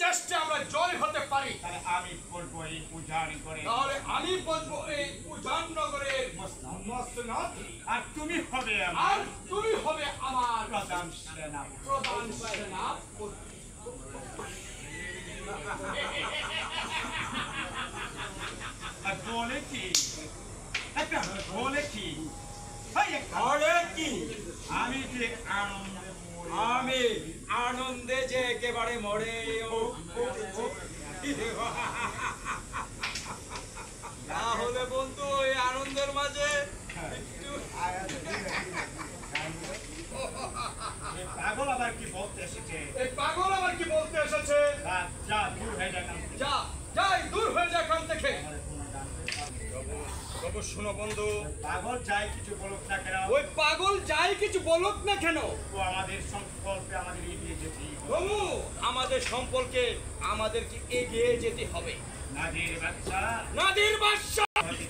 চেষ্টা আমরা জয় হতে পারি। তাহলে আমি বলবো এই উজানগরে, তাহলে আমি বলবো এই উজাননগরের মসনদ, আর তুমি হবে আর আমার তুমি হবে আমার প্রধান সেনাপতি। প্রধান সেনাপতি। আর বলে কি একটা বলে কি আমি যে আনন্দে মরি, আমি আনন্দে যে একেবারে মরে তাহলে বন্ধু এই আনন্দের মাঝে একটু পাগল আবার কি বলতে এসেছে? এই পাগল আবার কি বলতে এসেছে? যা দূর হয়ে যা এখান থেকে। যা যাই দূর হয়ে যা এখান থেকে। তবু শোনো বন্ধু, পাগল চাই কিছু বলুক না কেন, ওই পাগল যাই কিছু বলুক না কেন, ও আমাদের সংকল্পে আমাদের এগিয়ে যেতে তবু আমাদের সম্পর্কে আমাদেরকে এগিয়ে যেতে হবে। নাজির বাচ্চা নাদির বাদশা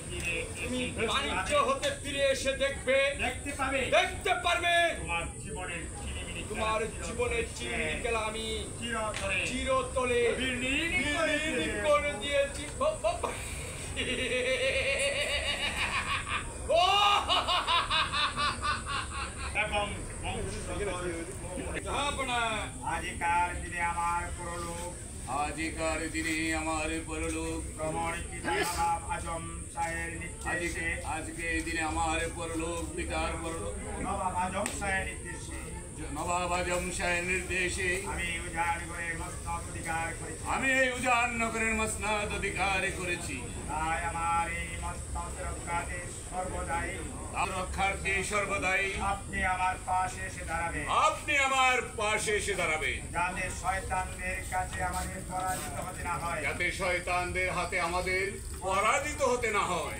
ফিরে তুমি এসে বাণিজ্য হতে ফিরে এসে দেখবে, দেখতে পাবে দেখতে পারবে তোমার জীবনের চিনিমিনি তোমার জীবনের চিনি খেলা আমি চিরতরে চিরতলে বিলীন করে দিয়েছি। ও এবং আজিকার দিনে আমার পরলোক, আজিকার দিনে আমার পরলোক, প্রমাণিত নবাব আজম শাহের নির্দেশে, আজকে দিনে আমার পরলোক পিতার পরলোক, নবাব আজম শাহের নির্দেশে নবাব আজম শাহের নির্দেশে আমি উজানগরের মস্তক অধিকার করেছি। আমি এই উজাননগরের মসনদ অধিকার করেছি। তাই আমার এই মস্তক রক্ষাতে সর্বদাই তার রক্ষার্থে সর্বদাই আপনি আমার পাশে এসে দাঁড়াবেন, আপনি আমার পাশে এসে দাঁড়াবেন, যাতে শয়তানদের কাছে আমাদের পরাজিত হতে না হয়। যাতে শয়তানদের হাতে আমাদের পরাজিত হতে না হয়।